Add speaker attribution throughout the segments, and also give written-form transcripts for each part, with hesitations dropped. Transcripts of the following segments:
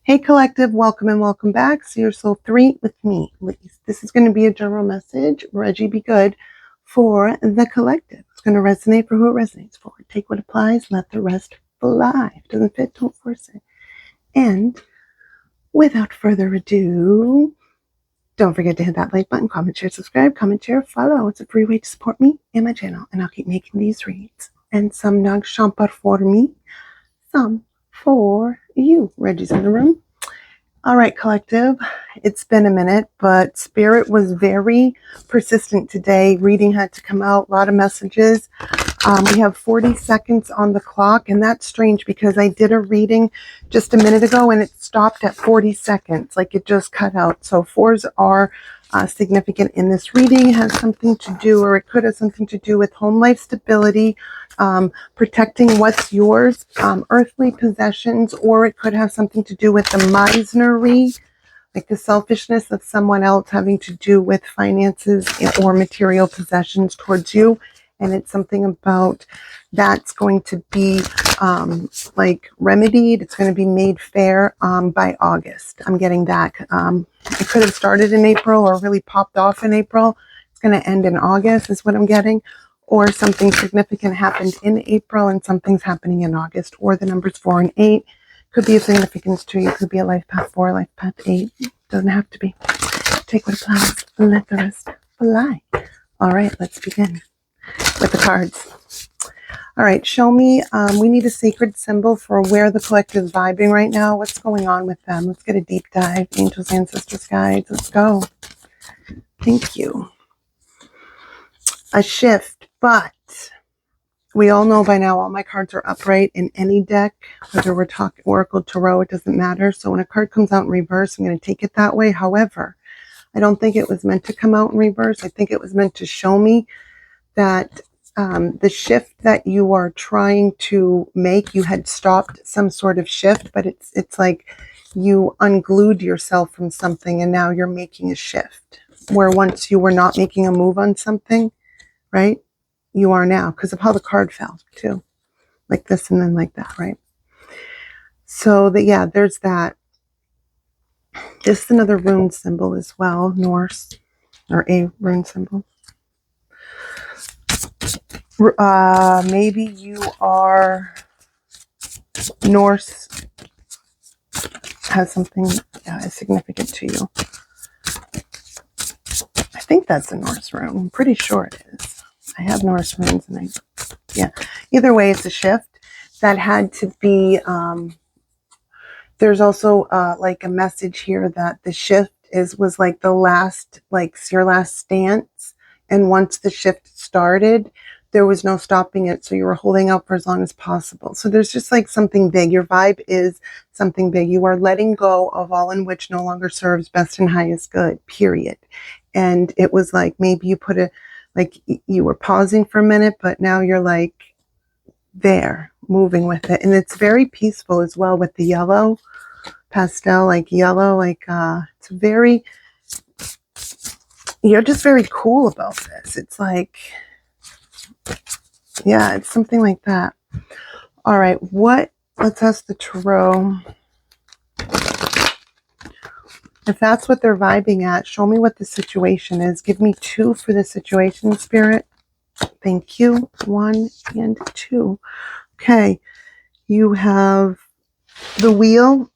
Speaker 1: Hey collective, welcome and welcome back. See your soul 3 with me, Liz. This is going to be a general message, Reggie Be Good, for the collective. It's going to resonate for who it resonates for. Take what applies, let the rest fly. If it doesn't fit, don't force it. And without further ado, don't forget to hit that like button, comment, share, subscribe, comment, share, follow. It's a free way to support me and my channel, and I'll keep making these reads. And some nag shampar for me, some for you. Reggie's in the room. All right, collective. It's been a minute, but Spirit was very persistent today. Reading had to come out, a lot of messages. We have 40 seconds on the clock, and that's strange because I did a reading just a minute ago and it stopped at 40 seconds, like it just cut out. So fours are significant in this reading. It has something to do, or it could have something to do with home life stability, protecting what's yours, earthly possessions, or it could have something to do with the misery, like the selfishness of someone else having to do with finances or material possessions towards you. And it's something about that's going to be like remedied. It's going to be made fair by August. I'm getting that. It could have started in April or really popped off in April. It's going to end in August is what I'm getting. Or something significant happened in April and something's happening in August. Or the numbers 4 and 8 could be a significance to you. It could be a life path 4, life path 8. Doesn't have to be. Take what applies and let the rest fly. All right, let's begin with the cards. All right, show me. We need a sacred symbol for where the collective is vibing right now. What's going on with them? Let's get a deep dive. Angels, ancestors, guides. Let's go. Thank you. A shift, but we all know by now all my cards are upright in any deck, whether we're talking Oracle, Tarot, it doesn't matter. So when a card comes out in reverse, I'm going to take it that way. However, I don't think it was meant to come out in reverse. I think it was meant to show me that the shift that you are trying to make, you had stopped some sort of shift, but it's like you unglued yourself from something and now you're making a shift where once you were not making a move on something, right? You are now because of how the card fell too, like this and then like that, right? So that, yeah, there's that. This is another rune symbol as well, Norse, or a rune symbol. Maybe you are Norse, has something is significant to you. I think that's a Norse rune. I'm pretty sure it is. I have Norse runes and either way, it's a shift that had to be, there's also like a message here that the shift was like the last, like your last stance. And once the shift started, there was no stopping it. So you were holding out for as long as possible. So there's just like something big. Your vibe is something big. You are letting go of all in which no longer serves best and highest good, period. And it was like, maybe you put like you were pausing for a minute, but now you're like there moving with it. And it's very peaceful as well with the yellow pastel, like yellow, like it's very, you're just very cool about this. It's like, yeah, it's something like that. All right, let's ask the tarot. If that's what they're vibing at, show me what the situation is. Give me 2 for the situation, Spirit. Thank you. 1 and 2. Okay, you have the wheel,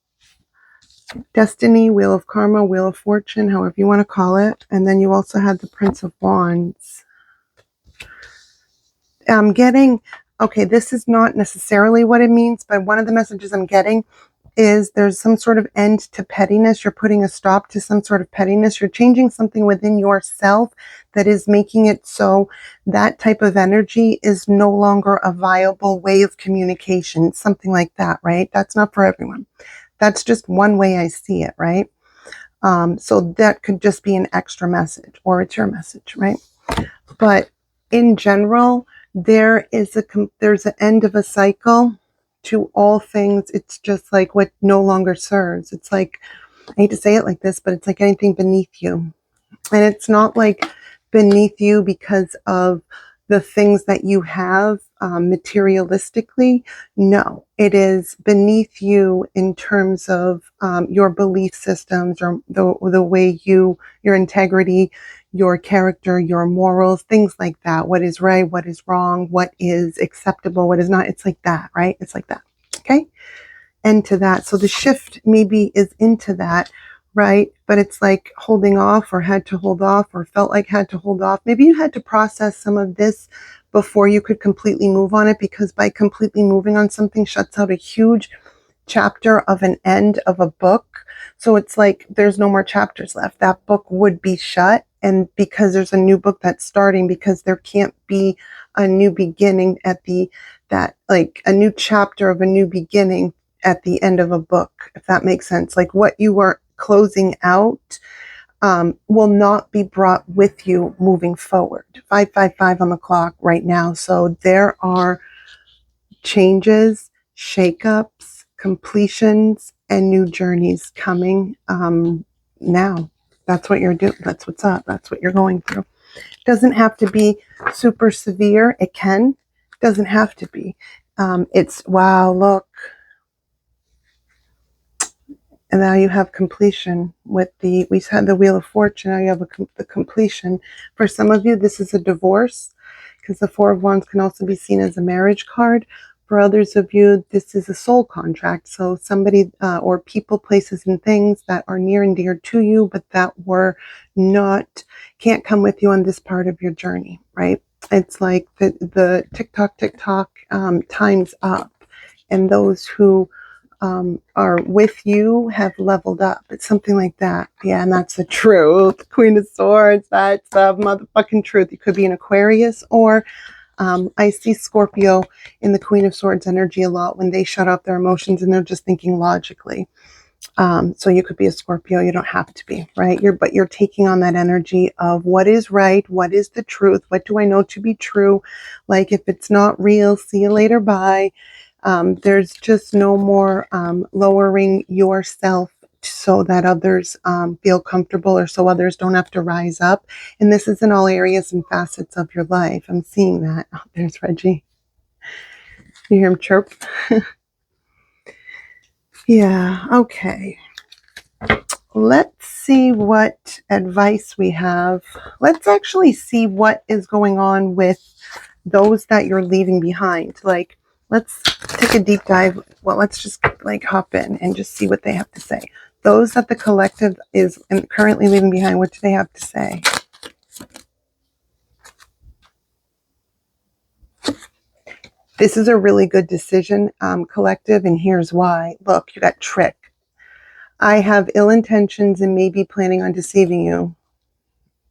Speaker 1: destiny, wheel of karma, wheel of fortune, however you want to call it. And then you also had the Prince of Wands. I'm getting, okay, this is not necessarily what it means, but one of the messages I'm getting is there's some sort of end to pettiness. You're putting a stop to some sort of pettiness. You're changing something within yourself that is making it so that type of energy is no longer a viable way of communication, something like that, right? That's not for everyone. That's just one way I see it, right? So that could just be an extra message, or it's your message, right? But in general, there's an end of a cycle to all things. It's just like what no longer serves. It's like, I hate to say it like this, but it's like anything beneath you. And it's not like beneath you because of the things that you have materialistically. No, it is beneath you in terms of your belief systems, or the way your integrity, your character, your morals, things like that. What is right, what is wrong, what is acceptable, what is not. It's like that, right? It's like that. Okay. And to that. So the shift maybe is into that, right? But it's like holding off, or had to hold off, or felt like had to hold off. Maybe you had to process some of this before you could completely move on it, because by completely moving on something shuts out a huge chapter of an end of a book. So it's like there's no more chapters left. That book would be shut. And because there's a new book that's starting, because there can't be a new beginning at like a new chapter of a new beginning at the end of a book, if that makes sense. Like what you are closing out will not be brought with you moving forward. 5:55 on the clock right now. So there are changes, shakeups, completions, and new journeys coming now. That's what you're doing. That's what's up. That's what you're going through. It doesn't have to be super severe. It can. It doesn't have to be. It's, wow, look. And now you have completion with we had the Wheel of Fortune. Now you have the completion. For some of you, this is a divorce, because the Four of Wands can also be seen as a marriage card. For others of you, this is a soul contract. So somebody or people, places, and things that are near and dear to you, but that can't come with you on this part of your journey, right? It's like the tick-tock, time's up. And those who are with you have leveled up. It's something like that. Yeah, and that's the truth. Queen of Swords, that's the motherfucking truth. You could be an Aquarius, or I see Scorpio in the Queen of Swords energy a lot when they shut off their emotions and they're just thinking logically. So you could be a Scorpio. You don't have to be, right? But you're taking on that energy of what is right, what is the truth, what do I know to be true? Like, if it's not real, see you later, bye. There's just no more lowering yourself so that others feel comfortable, or so others don't have to rise up. And this is in all areas and facets of your life. I'm seeing that. Oh, there's Reggie. You hear him chirp? Yeah, okay. Let's see what advice we have. Let's actually see what is going on with those that you're leaving behind. Like, let's take a deep dive. Well, let's just like hop in and just see what they have to say. Those that the collective is currently leaving behind, what do they have to say? This is a really good decision, collective, and here's why. Look, you got trick. I have ill intentions and may be planning on deceiving you.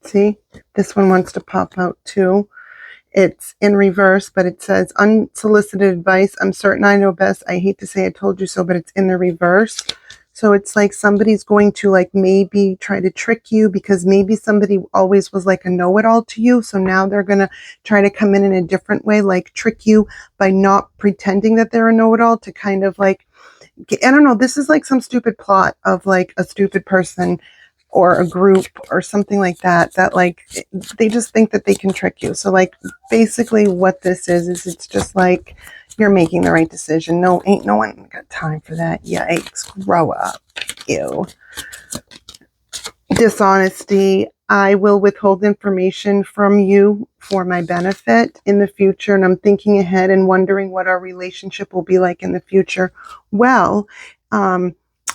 Speaker 1: See, this one wants to pop out too. It's in reverse, but it says unsolicited advice. I'm certain I know best. I hate to say I told you so, but it's in the reverse. So it's like somebody's going to like maybe try to trick you, because maybe somebody always was like a know-it-all to you. So now they're going to try to come in a different way, like trick you by not pretending that they're a know-it-all, to kind of like, I don't know, this is like some stupid plot of like a stupid person or a group or something like that, that like they just think that they can trick you. So like basically what this is it's just like you're making the right decision. No, ain't no one got time for that. Yikes, grow up. Ew. Dishonesty. I will withhold information from you for my benefit in the future, and I'm thinking ahead and wondering what our relationship will be like in the future. Well,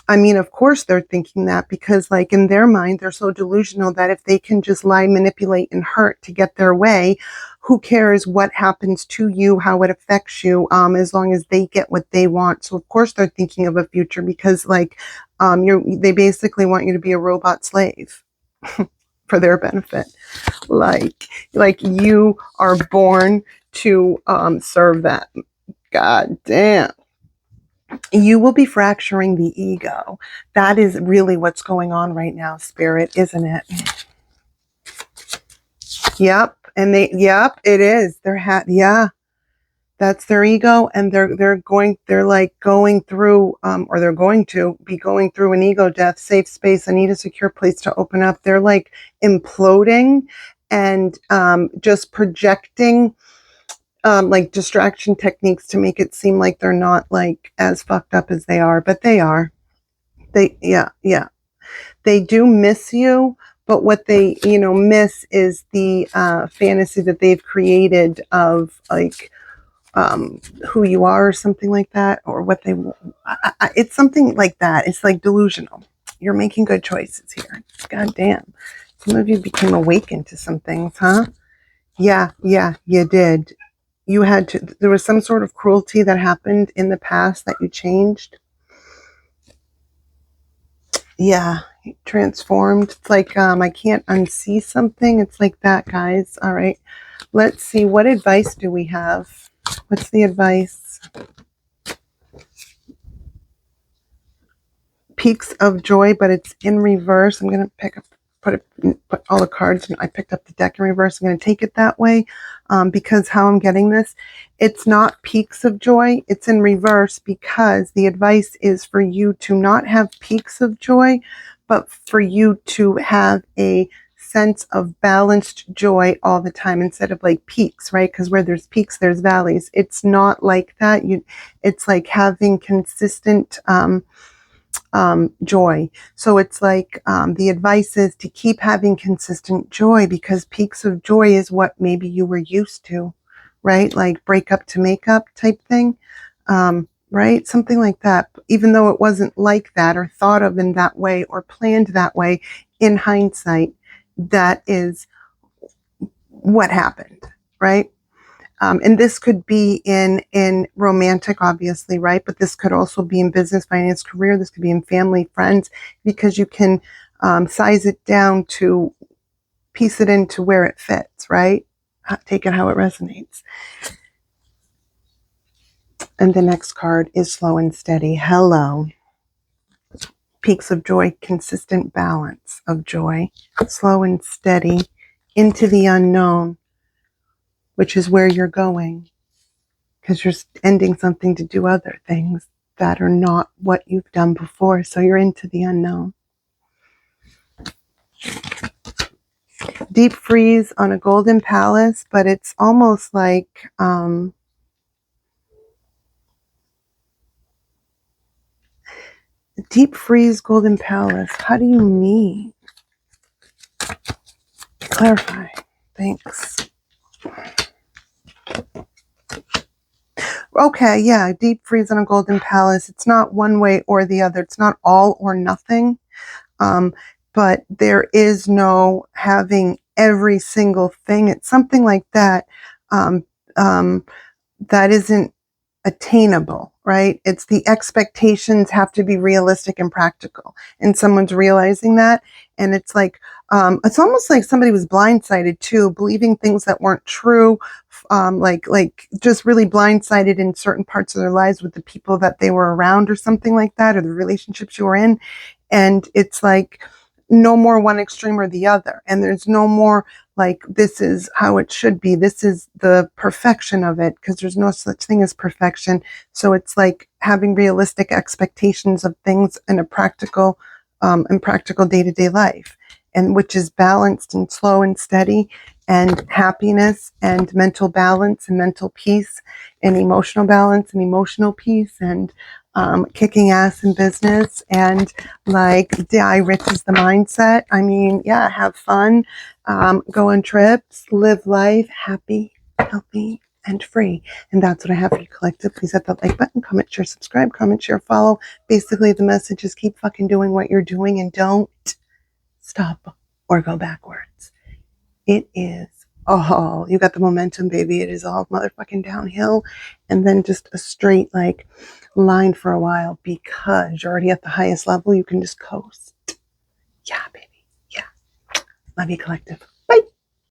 Speaker 1: I mean, of course they're thinking that, because like in their mind, they're so delusional that if they can just lie, manipulate, and hurt to get their way, who cares what happens to you, how it affects you, as long as they get what they want. So of course they're thinking of a future, because like they basically want you to be a robot slave for their benefit. Like you are born to serve that. God damn. You will be fracturing the ego. That is really what's going on right now, Spirit, isn't it? Yep. And it is. Yeah. That's their ego, and they're going through, or they're going to be going through an ego death. Safe space. I need a secure place to open up. They're like imploding, and just projecting like distraction techniques to make it seem like they're not like as fucked up as they are, but they are. Yeah. They do miss you, but what they, miss is the fantasy that they've created of like who you are or something like that, or what they, it's something like that. It's like delusional. You're making good choices here. God damn. Some of you became awakened to some things, huh? Yeah, you did. You had to, there was some sort of cruelty that happened in the past that you changed. Yeah, transformed. It's like I can't unsee something. It's like that, guys. All right. Let's see. What advice do we have? What's the advice? Peaks of joy, but it's in reverse. I'm gonna put all the cards, and I picked up the deck in reverse. I'm gonna take it that way because how I'm getting this, it's not peaks of joy. It's in reverse because the advice is for you to not have peaks of joy, but for you to have a sense of balanced joy all the time instead of like peaks, right? Because where there's peaks, there's valleys. It's not like that. It's like having consistent joy. So it's like the advice is to keep having consistent joy, because peaks of joy is what maybe you were used to, right? Like break up to make up type thing, right? Something like that. Even though it wasn't like that or thought of in that way or planned that way, in hindsight, that is what happened, right? And this could be in romantic, obviously, right? But this could also be in business, finance, career. This could be in family, friends, because you can size it down to piece it into where it fits, right? Take it how it resonates. And the next card is slow and steady. Hello. Peaks of joy, consistent balance of joy, slow and steady into the unknown, which is where you're going. Because you're ending something to do other things that are not what you've done before. So you're into the unknown. Deep freeze on a golden palace, but it's almost like deep freeze golden palace. How do you mean? Clarify. Thanks. Okay, yeah, deep freeze on a golden palace. It's not one way or the other. It's not all or nothing. But there is no having every single thing. It's something like that that isn't attainable, right? It's the expectations have to be realistic and practical. And someone's realizing that. And it's like, it's almost like somebody was blindsided too, believing things that weren't true, like just really blindsided in certain parts of their lives with the people that they were around or something like that, or the relationships you were in. And it's like no more one extreme or the other. And there's no more like, this is how it should be. This is the perfection of it, because there's no such thing as perfection. So it's like having realistic expectations of things in a practical day-to-day life, and which is balanced and slow and steady, and happiness and mental balance and mental peace and emotional balance and emotional peace, and kicking ass in business, and like die rich is the mindset. I mean, yeah, have fun, go on trips, live life happy, healthy, and free. And that's what I have for you, collective. Please hit that like button, comment, share, subscribe, comment, share, follow. Basically, the message is keep fucking doing what you're doing and don't stop or go backwards. It is all, you got the momentum, baby. It is all motherfucking downhill, and then just a straight like line for a while, because you're already at the highest level. You can just coast. Yeah, baby. Yeah. Love you, collective.